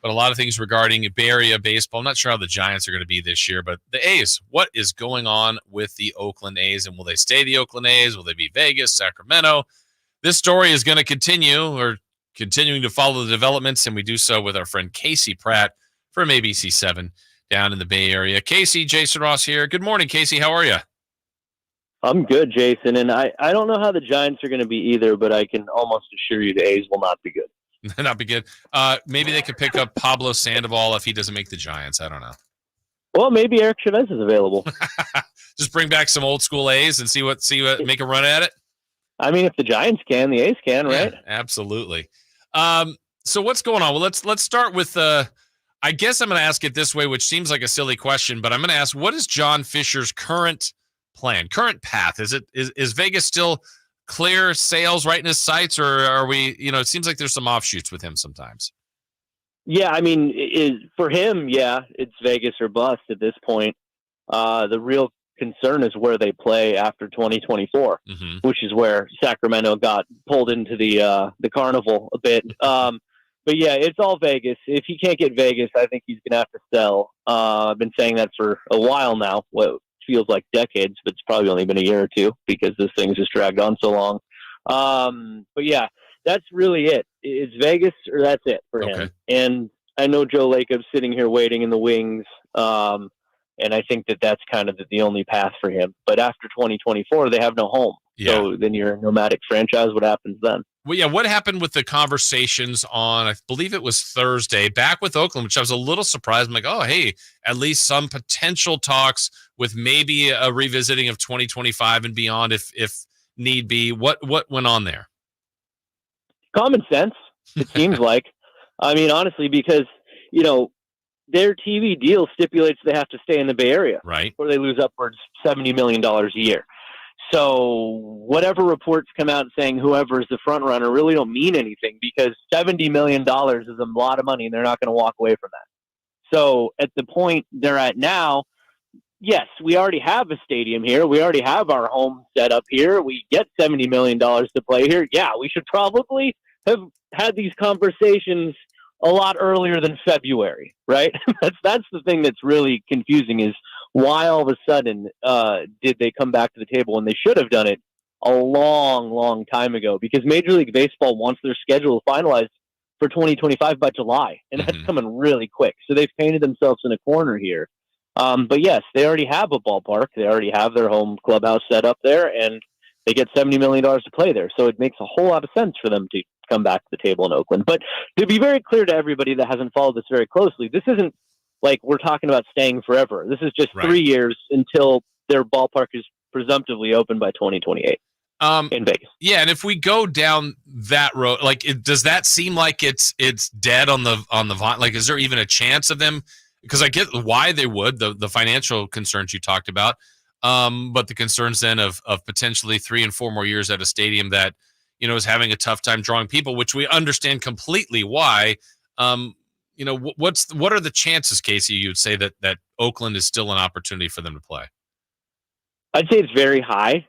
but a lot of things regarding Bay Area baseball. I'm not sure how the Giants are going to be this year, but the A's, what is going on with the Oakland A's, and will they stay the Oakland A's? Will they be Vegas, Sacramento? This story is going to continue, or continuing to follow the developments, and we do so with our friend Casey Pratt from ABC7 down in the Bay Area. Casey, Jason Ross here. Good morning, Casey. How are you? I'm good, Jason, and I don't know how the Giants are going to be either, but I can almost assure you the A's will not be good. Not be good. Maybe they could pick up Pablo Sandoval if he doesn't make the Giants. I don't know. Well, maybe Eric Chavez is available. Just bring back some old school A's and see what make a run at it. I mean, if the Giants can, the A's can, right? Yeah, absolutely. So what's going on? Well, let's start with I guess I'm going to ask it this way, which seems like a silly question, but I'm going to ask, what is John Fisher's current plan, current path? Is Vegas still clear sales right in his sights, or are we, it seems like there's some offshoots with him sometimes. Yeah, I mean, for him, yeah, it's Vegas or bust at this point. The real concern is where they play after 2024, which is where Sacramento got pulled into the carnival a bit. But yeah, it's all Vegas. If he can't get Vegas, I think he's going to have to sell. I've been saying that for a while now. What feels like decades, but it's probably only been a year or two because this thing's just dragged on so long. But yeah, that's really it. It's Vegas or that's it for him. And I know Joe Lacob's sitting here waiting in the wings. And I think that's kind of the only path for him. But after 2024, they have no home. Yeah. So then you're a nomadic franchise. What happens then? Well, yeah, what happened with the conversations on, I believe it was Thursday, back with Oakland, which I was a little surprised. I'm like, oh, hey, at least some potential talks with maybe a revisiting of 2025 and beyond if need be. What went on there? Common sense, it seems like. I mean, honestly, because, their TV deal stipulates they have to stay in the Bay Area. Right. Or they lose upwards $70 million a year. So whatever reports come out saying whoever is the front runner really don't mean anything, because $70 million is a lot of money and they're not going to walk away from that. So at the point they're at now, yes, we already have a stadium here. We already have our home set up here. We get $70 million to play here. Yeah, we should probably have had these conversations a lot earlier than February, right? That's the thing that's really confusing, is why all of a sudden did they come back to the table when they should have done it a long, long time ago? Because Major League Baseball wants their schedule finalized for 2025 by July, and that's coming really quick. So they've painted themselves in a corner here. But yes, they already have a ballpark. They already have their home clubhouse set up there, and they get $70 million to play there. So it makes a whole lot of sense for them to come back to the table in Oakland. But to be very clear to everybody that hasn't followed this very closely, this isn't like we're talking about staying forever. This is just 3 years until their ballpark is presumptively open by 2028 in Vegas. Yeah, and if we go down that road, does that seem like it's dead on the vine? Like, is there even a chance of them? Because I get why they would, the financial concerns you talked about, but the concerns then of potentially 3 and 4 more years at a stadium that is having a tough time drawing people, which we understand completely why. What are the chances, Casey, you'd say that Oakland is still an opportunity for them to play? I'd say it's very high,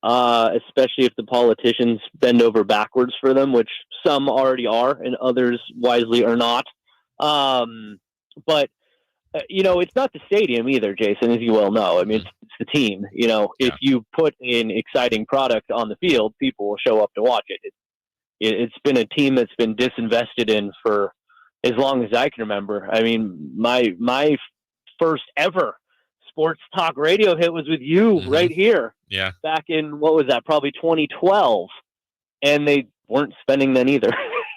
especially if the politicians bend over backwards for them, which some already are and others wisely are not. But it's not the stadium either, Jason, as you well know. I mean, it's the team. If you put an exciting product on the field, people will show up to watch it. It's been a team that's been disinvested in for as long as I can remember. I mean, my first ever sports talk radio hit was with you right here. Yeah. Back in, what was that? Probably 2012. And they weren't spending then either.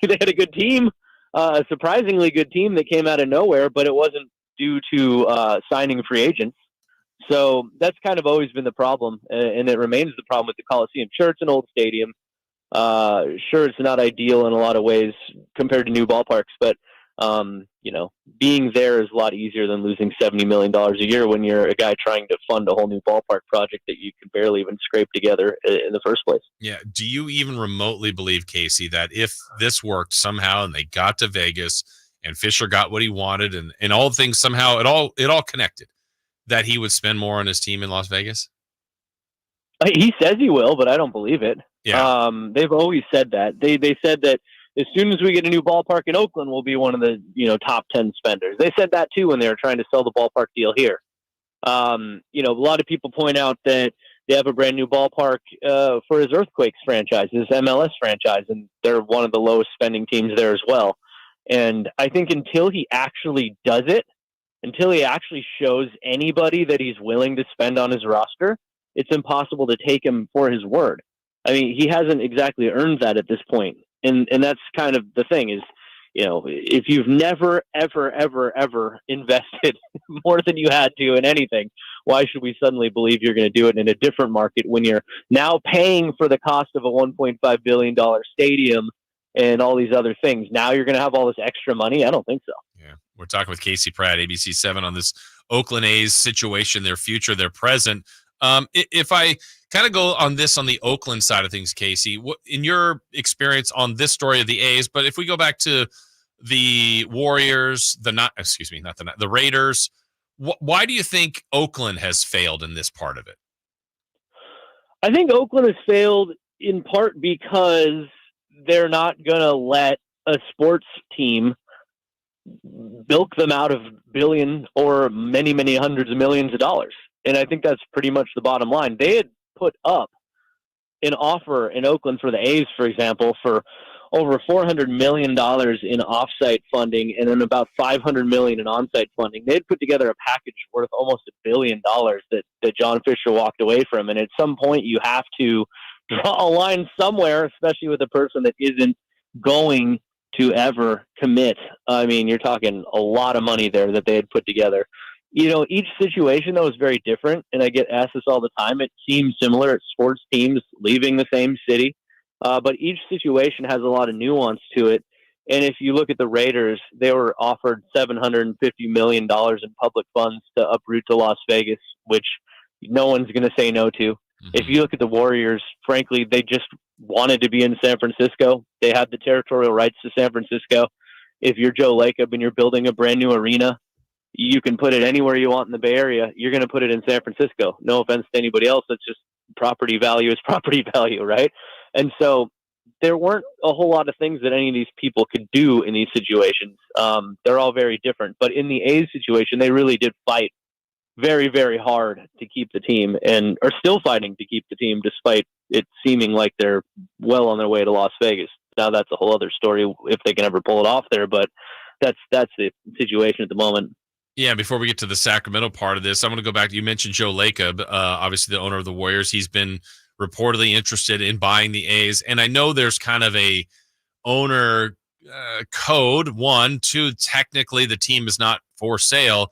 They had a good team, a surprisingly good team that came out of nowhere, but it wasn't due to signing free agents. So that's kind of always been the problem, and it remains the problem with the Coliseum. Sure, it's an old stadium. Sure, it's not ideal in a lot of ways compared to new ballparks, but being there is a lot easier than losing $70 million a year when you're a guy trying to fund a whole new ballpark project that you could barely even scrape together in the first place. Yeah. Do you even remotely believe, Casey, that if this worked somehow and they got to Vegas and Fisher got what he wanted and all things somehow, it all connected, that he would spend more on his team in Las Vegas? He says he will, but I don't believe it. Yeah. They've always said that. They said that as soon as we get a new ballpark in Oakland, we'll be one of the top 10 spenders. They said that too when they were trying to sell the ballpark deal here. A lot of people point out that they have a brand new ballpark for his Earthquakes franchise, his MLS franchise, and they're one of the lowest spending teams there as well. And I think until he actually does it, until he actually shows anybody that he's willing to spend on his roster, it's impossible to take him for his word. I mean, he hasn't exactly earned that at this point. And that's kind of the thing is, if you've never, ever, ever, ever invested more than you had to in anything, why should we suddenly believe you're going to do it in a different market when you're now paying for the cost of a $1.5 billion stadium and all these other things? Now you're going to have all this extra money? I don't think so. Yeah. We're talking with Casey Pratt, ABC 7, on this Oakland A's situation, their future, their present. If I kind of go on the Oakland side of things, Casey, what, in your experience on this story of the A's, but if we go back to the Warriors, the Raiders, why do you think Oakland has failed in this part of it? I think Oakland has failed in part because they're not going to let a sports team bilk them out of billion or many, many hundreds of millions of dollars. And I think that's pretty much the bottom line. They had put up an offer in Oakland for the A's, for example, for over $400 million in offsite funding and then about $500 million in onsite funding. They had put together a package worth almost $1 billion that John Fisher walked away from. And at some point you have to draw a line somewhere, especially with a person that isn't going to ever commit. I mean, you're talking a lot of money there that they had put together. Each situation, though, is very different, and I get asked this all the time. It seems similar at sports teams leaving the same city, but each situation has a lot of nuance to it. And if you look at the Raiders, they were offered $750 million in public funds to uproot to Las Vegas, which no one's going to say no to. Mm-hmm. If you look at the Warriors, frankly, they just wanted to be in San Francisco. They had the territorial rights to San Francisco. If you're Joe Lacob and you're building a brand new arena, you can put it anywhere you want in the Bay Area. You're going to put it in San Francisco. No offense to anybody else. That's just property value is property value, right? And so there weren't a whole lot of things that any of these people could do in these situations. They're all very different. But in the A's situation, they really did fight very, very hard to keep the team and are still fighting to keep the team despite it seeming like they're well on their way to Las Vegas. Now that's a whole other story if they can ever pull it off there, but that's the situation at the moment. Yeah, before we get to the Sacramento part of this, I'm going to go back. You mentioned Joe Lacob, obviously the owner of the Warriors. He's been reportedly interested in buying the A's, and I know there's kind of a owner code. 1, 2, technically the team is not for sale.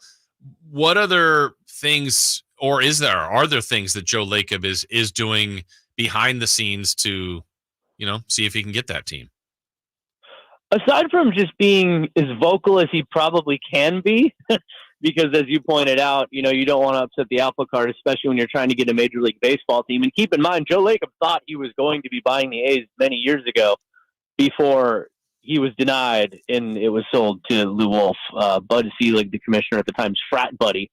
What other things, or are there things that Joe Lacob is doing behind the scenes to, see if he can get that team? Aside from just being as vocal as he probably can be, because as you pointed out, you don't want to upset the apple cart, especially when you're trying to get a Major League Baseball team. And keep in mind, Joe Lacob thought he was going to be buying the A's many years ago before he was denied and it was sold to Lou Wolf, Bud Selig, the commissioner at the time's frat buddy,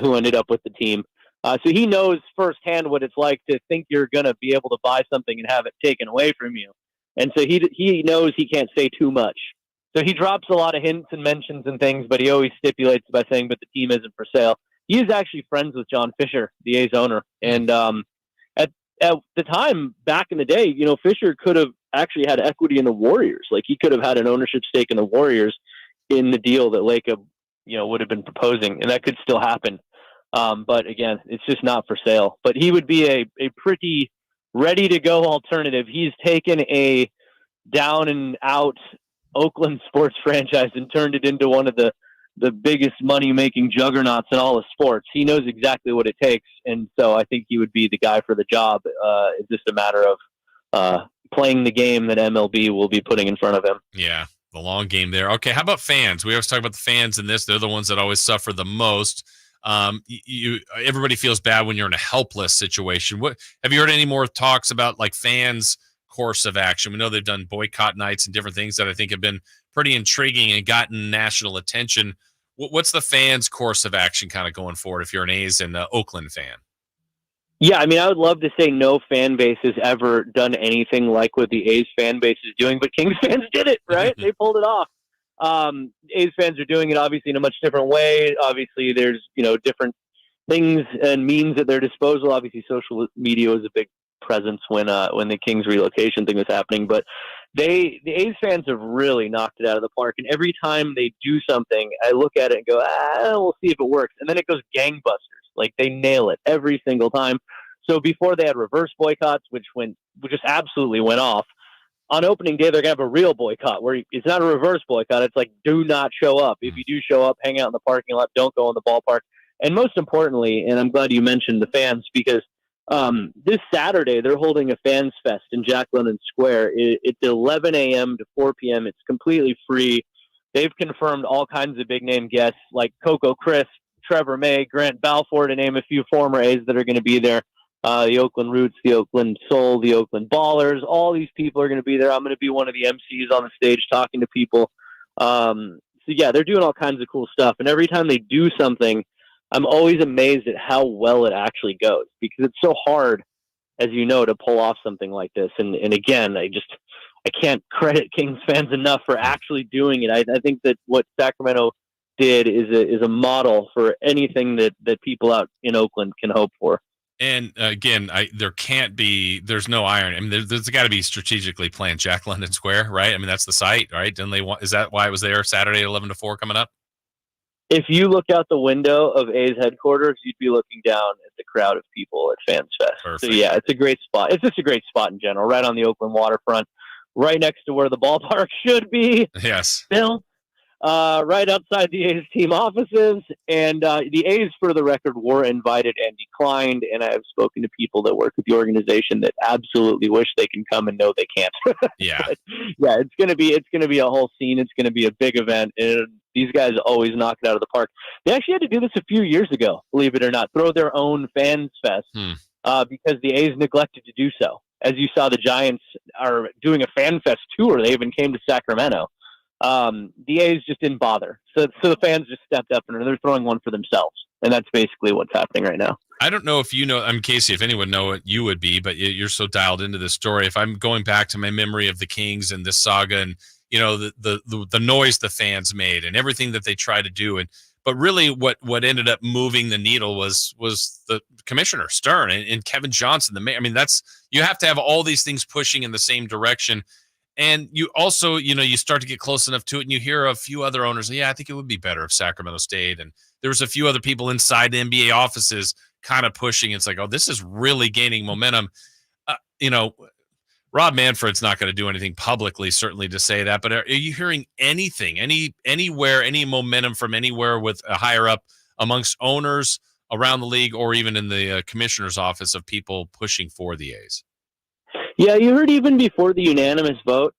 who ended up with the team. So he knows firsthand what it's like to think you're going to be able to buy something and have it taken away from you. And so he knows he can't say too much. So he drops a lot of hints and mentions and things, but he always stipulates by saying, but the team isn't for sale. He is actually friends with John Fisher, the A's owner. And at the time, back in the day, Fisher could have actually had equity in the Warriors. Like he could have had an ownership stake in the Warriors in the deal that Lacob, would have been proposing. And that could still happen. But again, it's just not for sale. But he would be a pretty ready-to-go alternative. He's taken a down-and-out Oakland sports franchise and turned it into one of the biggest money-making juggernauts in all of sports. He knows exactly what it takes, and so I think he would be the guy for the job. It's just a matter of playing the game that MLB will be putting in front of him. Yeah, the long game there. Okay, how about fans? We always talk about the fans in this. They're the ones that always suffer the most. Everybody feels bad when you're in a helpless situation. What have you heard any more talks about, like fans' course of action? We know they've done boycott nights and different things that I think have been pretty intriguing and gotten national attention. What's the fans' course of action kind of going forward if you're an A's and Oakland fan? Yeah, I mean, I would love to say no fan base has ever done anything like what the A's fan base is doing, but Kings fans did it, right? They pulled it off. A's fans are doing it obviously in a much different way. Obviously, there's different things and means at their disposal. Obviously, social media was a big presence when the Kings relocation thing was happening, but the A's fans have really knocked it out of the park. And every time they do something, I look at it and go, we'll see if it works. And then it goes gangbusters. Like they nail it every single time. So before they had reverse boycotts, which just absolutely went off. On opening day, they're gonna have a real boycott where it's not a reverse boycott. It's like, do not show up. If you do show up, hang out in the parking lot. Don't go in the ballpark. And most importantly, and I'm glad you mentioned the fans, because this Saturday they're holding a fans fest in Jack London Square. It's 11 a.m. to 4 p.m. It's completely free. They've confirmed all kinds of big name guests like Coco Crisp, Trevor May, Grant Balfour, to name a few former A's that are going to be there. The Oakland Roots, the Oakland Soul, the Oakland Ballers, all these people are going to be there. I'm going to be one of the MCs on the stage talking to people. So yeah, they're doing all kinds of cool stuff. And every time they do something, I'm always amazed at how well it actually goes, because it's so hard, as you know, to pull off something like this. And again, I can't credit Kings fans enough for actually doing it. I think that what Sacramento did is a model for anything that people out in Oakland can hope for. And again, there's no irony. I mean, there's got to be strategically planned Jack London Square, right? I mean, that's the site, right? Didn't they is that why it was there Saturday at 11 to 4 coming up? If you look out the window of A's headquarters, you'd be looking down at the crowd of people at Fans Fest. Perfect. So yeah, it's a great spot. It's just a great spot in general, right on the Oakland waterfront, right next to where the ballpark should be. Yes. Bill. Right outside the A's team offices. And the A's, for the record, were invited and declined. And I have spoken to people that work with the organization that absolutely wish they can come and know they can't. Yeah. But, yeah, it's gonna be a whole scene. It's gonna be a big event. And these guys always knock it out of the park. They actually had to do this a few years ago, believe it or not, throw their own fans fest because the A's neglected to do so. As you saw, the Giants are doing a fan fest tour. They even came to Sacramento. The A's just didn't bother. So the fans just stepped up and they're throwing one for themselves. And that's basically what's happening right now. I don't know if you know, I'm Casey, if anyone know it, you would be, but you're so dialed into this story. If I'm going back to my memory of the Kings and this saga and, the noise the fans made and everything that they tried to do. But really what ended up moving the needle was the commissioner, Stern, and Kevin Johnson, the mayor. I mean, you have to have all these things pushing in the same direction. And you also, you start to get close enough to it and you hear a few other owners, I think it would be better if Sacramento stayed. And there was a few other people inside the NBA offices kind of pushing. It's like, this is really gaining momentum. Rob Manfred's not going to do anything publicly, certainly, to say that. But are you hearing anything, anywhere, any momentum from anywhere with a higher up amongst owners around the league or even in the commissioner's office of people pushing for the A's? Yeah, you heard even before the unanimous vote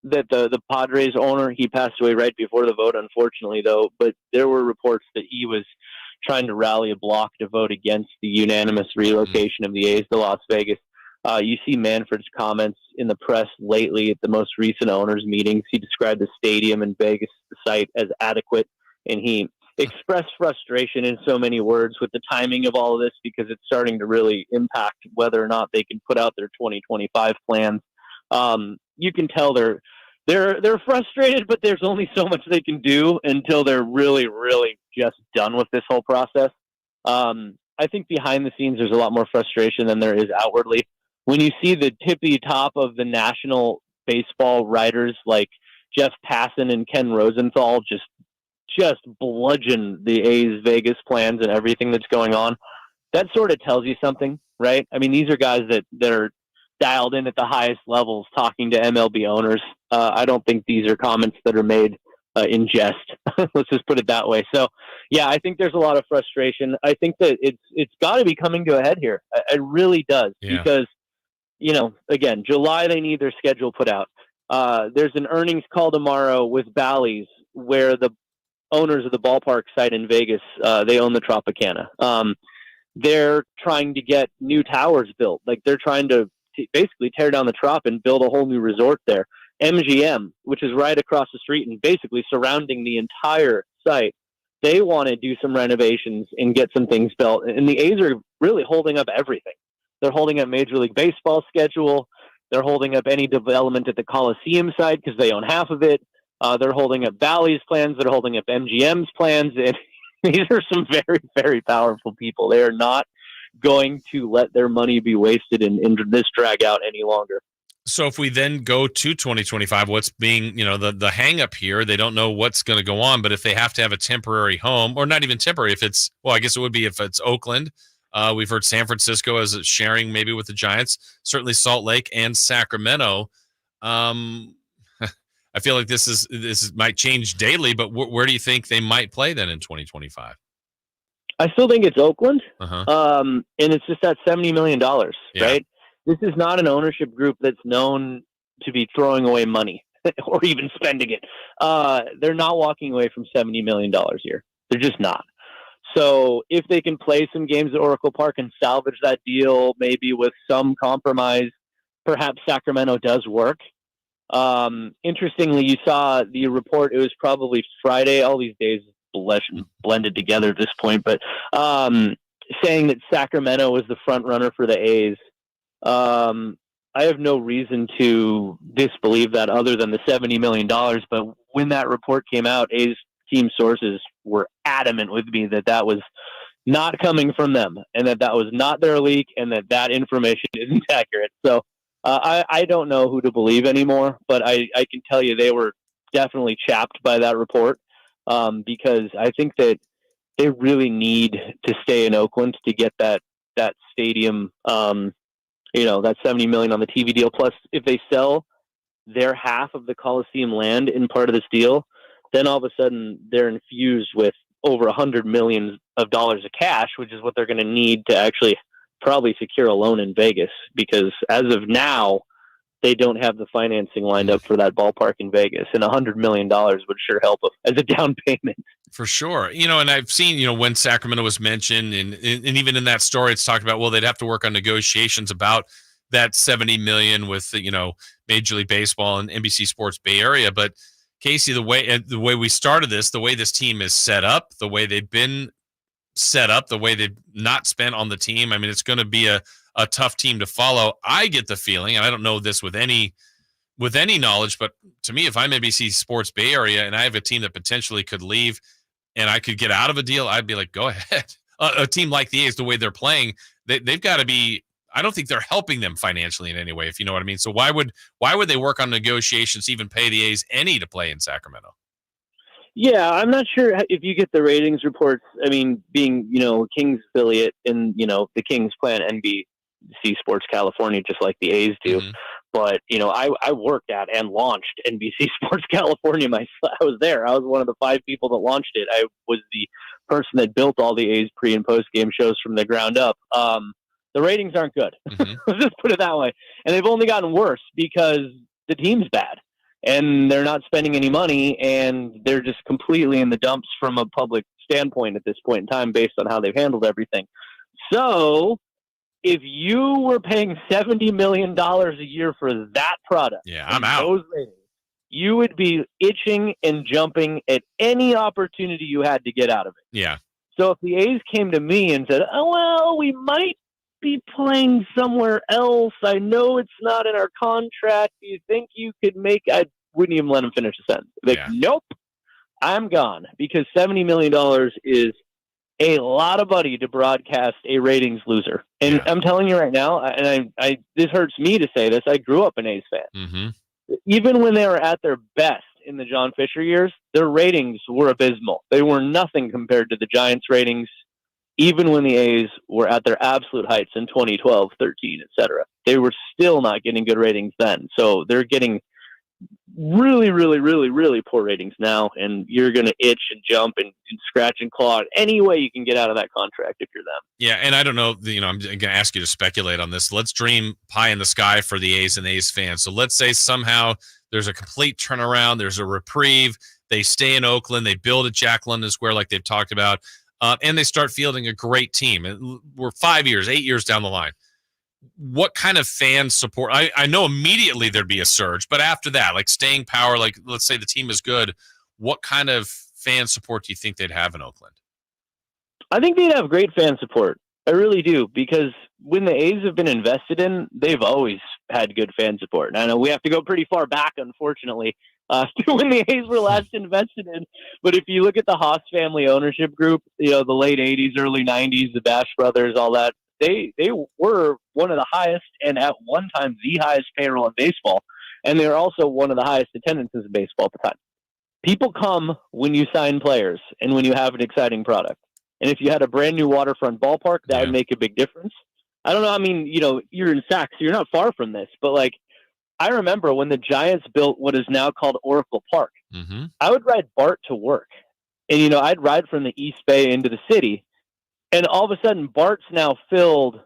that the Padres owner, he passed away right before the vote, unfortunately, though. But there were reports that he was trying to rally a block to vote against the unanimous relocation of the A's to Las Vegas. You see Manfred's comments in the press lately at the most recent owners' meetings. He described the stadium in Vegas, the site, as adequate, and he expressed frustration in so many words with the timing of all of this because it's starting to really impact whether or not they can put out their 2025 plans. You can tell they're frustrated, but there's only so much they can do until they're really, really just done with this whole process. I think behind the scenes, there's a lot more frustration than there is outwardly. When you see the tippy top of the national baseball writers like Jeff Passan and Ken Rosenthal just bludgeon the A's Vegas plans and everything that's going on, that sort of tells you something, right? I mean, these are guys that are dialed in at the highest levels talking to MLB owners. I don't think these are comments that are made in jest. Let's just put it that way. So, yeah, I think there's a lot of frustration. I think that it's got to be coming to a head here. It really does. Yeah. Because, again, July, they need their schedule put out. There's an earnings call tomorrow with Bally's where the owners of the ballpark site in Vegas, they own the Tropicana. They're trying to get new towers built. Like they're trying to basically tear down the Trop and build a whole new resort there. MGM, which is right across the street and basically surrounding the entire site, they want to do some renovations and get some things built. And the A's are really holding up everything. They're holding up Major League Baseball schedule. They're holding up any development at the Coliseum side because they own half of it. They're holding up Bally's plans. They're holding up MGM's plans. And these are some very, very powerful people. They are not going to let their money be wasted in this drag out any longer. So if we then go to 2025, what's being, the hang up here, they don't know what's going to go on, but if they have to have a temporary home, or not even temporary, I guess it would be if it's Oakland. We've heard San Francisco as sharing maybe with the Giants, certainly Salt Lake and Sacramento. I feel like this might change daily, but where do you think they might play then in 2025? I still think it's Oakland. Uh-huh. And it's just that $70 million, Yeah. right? This is not an ownership group that's known to be throwing away money or even spending it. They're not walking away from $70 million a year. They're just not. So if they can play some games at Oracle Park and salvage that deal, maybe with some compromise, perhaps Sacramento does work. Interestingly, you saw the report. It was probably Friday. All these days blended together at this point, but saying that Sacramento was the front runner for the A's. I have no reason to disbelieve that other than the $70 million. But when that report came out, A's team sources were adamant with me that was not coming from them and that was not their leak and that information isn't accurate. So I don't know who to believe anymore, but I can tell you they were definitely chapped by that report because I think that they really need to stay in Oakland to get that stadium, that $70 million on the TV deal. Plus, if they sell their half of the Coliseum land in part of this deal, then all of a sudden they're infused with over $100 million of cash, which is what they're going to need to actually probably secure a loan in Vegas. Because as of now, they don't have the financing lined up for that ballpark in Vegas, and $100 million would sure help as a down payment. For sure. And I've seen, when Sacramento was mentioned and even in that story, it's talked about, well, they'd have to work on negotiations about that $70 million with, Major League Baseball and NBC Sports Bay Area. But Casey, the way we started this, the way this team is set up, the way they've been set up, the way they've not spent on the team, I mean, it's going to be a tough team to follow. I get the feeling, and I don't know this with any knowledge, but to me, if I'm NBC Sports Bay Area and I have a team that potentially could leave and I could get out of a deal, I'd be like, go ahead. A team like the A's, the way they're playing, they've got to be. I don't think they're helping them financially in any way, if you know what I mean. So why would they work on negotiations to even pay the A's any to play in Sacramento? Yeah, I'm not sure if you get the ratings reports. I mean, being a Kings affiliate and the Kings play on NBC Sports California just like the A's do. Mm-hmm. But I worked at and launched NBC Sports California myself. I was there. I was one of the 5 people that launched it. I was the person that built all the A's pre and post game shows from the ground up. The ratings aren't good. Mm-hmm. Let's just put it that way. And they've only gotten worse because the team's bad and they're not spending any money and they're just completely in the dumps from a public standpoint at this point in time based on how they've handled everything. So if you were paying $70 million a year for that product, I'm out. Those ratings, you would be itching and jumping at any opportunity you had to get out of it. Yeah. So if the A's came to me and said, oh, well, we might be playing somewhere else. I know it's not in our contract. Do you think you could make? I wouldn't even let him finish the sentence. Nope, I'm gone because $70 million is a lot of money to broadcast a ratings loser. And I'm telling you right now, and I this hurts me to say this. I grew up an A's fan. Mm-hmm. Even when they were at their best in the John Fisher years, their ratings were abysmal. They were nothing compared to the Giants' ratings. Even when the A's were at their absolute heights in 2012, 13, etc., they were still not getting good ratings then. So they're getting really, really, really, really poor ratings now, and you're going to itch and jump and scratch and claw any way you can get out of that contract if you're them. Yeah, and I don't know, I'm going to ask you to speculate on this. Let's dream pie in the sky for the A's and A's fans. So let's say somehow there's a complete turnaround, there's a reprieve, they stay in Oakland, they build at Jack London Square like they've talked about, and they start fielding a great team. We're 5 years, 8 years down the line. What kind of fan support? I know immediately there'd be a surge, but after that, like staying power, like let's say the team is good, what kind of fan support do you think they'd have in Oakland? I think they'd have great fan support. I really do, because when the A's have been invested in, they've always had good fan support. And I know we have to go pretty far back, unfortunately, to when the A's were last invested in. But if you look at the Haas family ownership group, the late 80s, early 90s, the Bash brothers, all that, they were one of the highest, and at one time the highest payroll in baseball. And they were also one of the highest attendances in baseball at the time. People come when you sign players and when you have an exciting product. And if you had a brand new waterfront ballpark, that would make a big difference. I don't know. I mean, you're in Sac, so you're not far from this. But, like, I remember when the Giants built what is now called Oracle Park, I would ride BART to work. And, I'd ride from the East Bay into the city. And all of a sudden, BART's now filled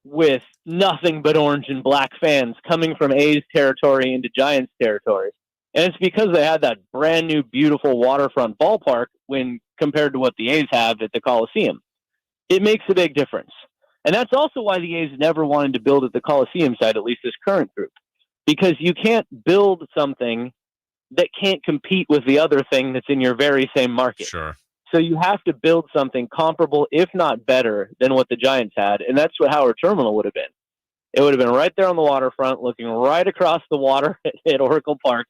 with nothing but orange and black fans coming from A's territory into Giants territory. And it's because they had that brand new, beautiful waterfront ballpark when compared to what the A's have at the Coliseum. It makes a big difference. And that's also why the A's never wanted to build at the Coliseum side, at least this current group, because you can't build something that can't compete with the other thing that's in your very same market. Sure. So you have to build something comparable, if not better, than what the Giants had. And that's what Howard Terminal would have been. It would have been right there on the waterfront, looking right across the water at Oracle Park.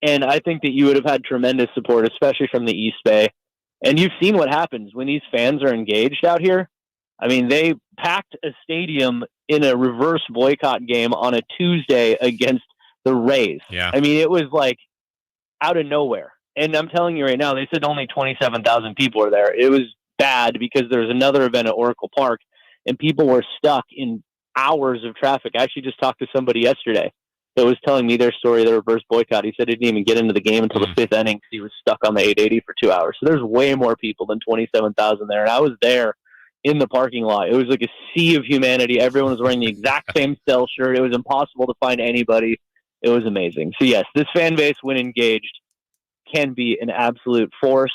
And I think that you would have had tremendous support, especially from the East Bay. And you've seen what happens when these fans are engaged out here. I mean, they packed a stadium in a reverse boycott game on a Tuesday against the Rays. Yeah. I mean, it was like out of nowhere. And I'm telling you right now, they said only 27,000 people were there. It was bad because there was another event at Oracle Park, and people were stuck in hours of traffic. I actually just talked to somebody yesterday that was telling me their story, their reverse boycott. He said he didn't even get into the game until the fifth inning. He was stuck on the 880 for 2 hours. So there's way more people than 27,000 there. And I was there in the parking lot. It was like a sea of humanity. Everyone was wearing the exact same Cell shirt. It was impossible to find anybody. It was amazing. So yes, this fan base, when engaged, can be an absolute force.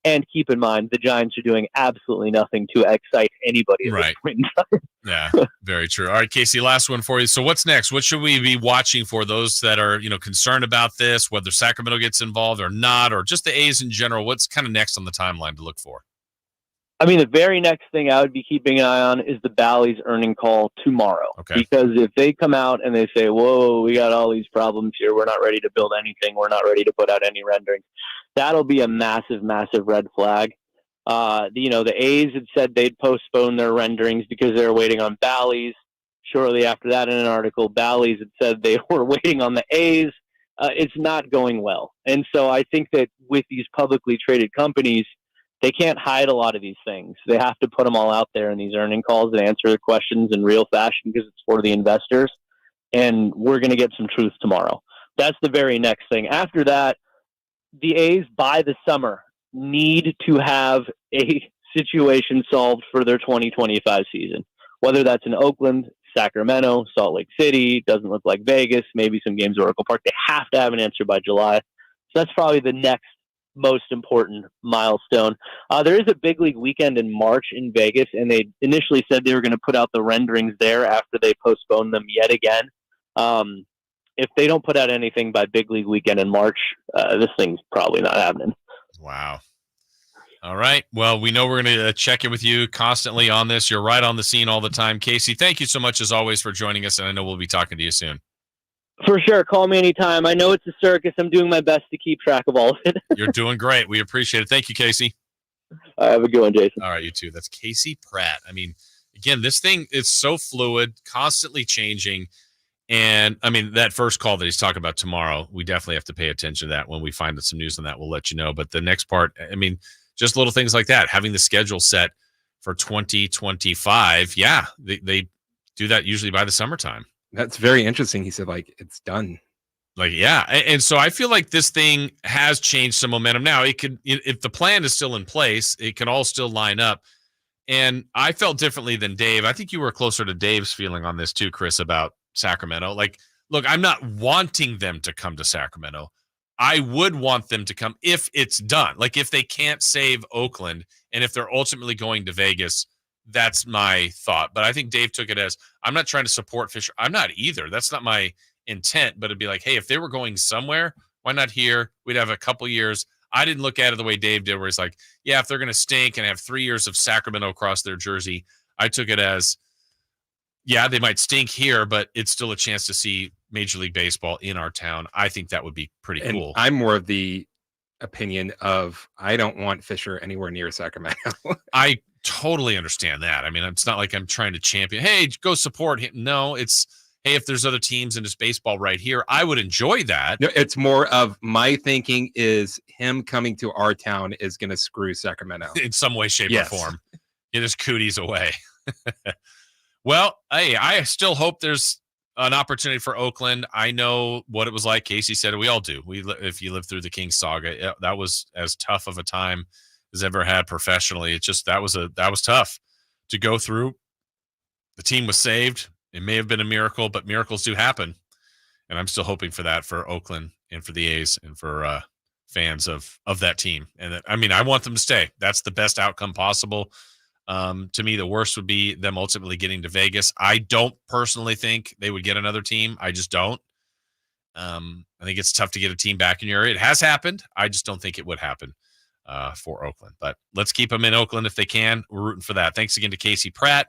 And keep in mind, the Giants are doing absolutely nothing to excite anybody at this point in time. Yeah, very true. All right, Casey, last one for you. So what's next? What should we be watching for those that are, concerned about this, whether Sacramento gets involved or not, or just the A's in general? What's kind of next on the timeline to look for? I mean, the very next thing I would be keeping an eye on is the Bally's earning call tomorrow. Okay. Because if they come out and they say, whoa, we got all these problems here, we're not ready to build anything, we're not ready to put out any renderings, that'll be a massive, massive red flag. The A's had said they'd postpone their renderings because they were waiting on Bally's. Shortly after that, in an article, Bally's had said they were waiting on the A's. It's not going well. And so I think that with these publicly traded companies, they can't hide a lot of these things. They have to put them all out there in these earning calls and answer the questions in real fashion because it's for the investors. And we're going to get some truth tomorrow. That's the very next thing. After that, the A's by the summer need to have a situation solved for their 2025 season, whether that's in Oakland, Sacramento, Salt Lake City, doesn't look like Vegas, maybe some games at Oracle Park. They have to have an answer by July. So that's probably the next most important milestone. There is a big league weekend in March in Vegas, and they initially said they were going to put out the renderings there after they postponed them yet again. If they don't put out anything by big league weekend in March, this thing's probably not happening. Wow. All right. Well, we know we're going to check in with you constantly on this. You're right on the scene all the time. Casey, thank you so much as always for joining us, and I know we'll be talking to you soon. For sure. Call me anytime. I know it's a circus. I'm doing my best to keep track of all of it. You're doing great. We appreciate it. Thank you, Casey. Have a good one, Jason. All right, you too. That's Casey Pratt. I mean, again, this thing is so fluid, constantly changing. And, I mean, that first call that he's talking about tomorrow, we definitely have to pay attention to that. When we find some news on that, we'll let you know. But the next part, I mean, just little things like that, having the schedule set for 2025. Yeah, they do that usually by the summertime. That's very interesting. He said, it's done. Yeah. And so I feel like this thing has changed some momentum. Now, it could, if the plan is still in place, it can all still line up. And I felt differently than Dave. I think you were closer to Dave's feeling on this too, Chris, about Sacramento. Look, I'm not wanting them to come to Sacramento. I would want them to come if it's done. If they can't save Oakland and if they're ultimately going to Vegas, that's my thought. But I think Dave took it as, I'm not trying to support Fisher. I'm not either. That's not my intent. But it'd be like, hey, if they were going somewhere, why not here? We'd have a couple years. I didn't look at it the way Dave did, where he's like, yeah, if they're going to stink and have 3 years of Sacramento across their jersey, I took it as, yeah, they might stink here, but it's still a chance to see Major League Baseball in our town. I think that would be pretty And cool. I'm more of the opinion of I don't want Fisher anywhere near Sacramento. I totally understand that. I mean, it's not like I'm trying to champion, hey, go support him. No, it's, hey, if there's other teams and it's baseball right here, I would enjoy that. No, it's more of my thinking is him coming to our town is going to screw Sacramento. In some way, shape, Yes. or form. Get his cooties away. Well, hey, I still hope there's an opportunity for Oakland. I know what it was like. Casey said we all do. If you live through the King saga, that was as tough of a time as ever had professionally. It's just that was tough to go through. The team was saved. It may have been a miracle, but miracles do happen, and I'm still hoping for that for Oakland and for the A's and for fans of that team. And I mean, I want them to stay. That's the best outcome possible. To me, the worst would be them ultimately getting to Vegas. I don't personally think they would get another team. I just don't. I think it's tough to get a team back in your area. It has happened. I just don't think it would happen for Oakland. But let's keep them in Oakland if they can. We're rooting for that. Thanks again to Casey Pratt.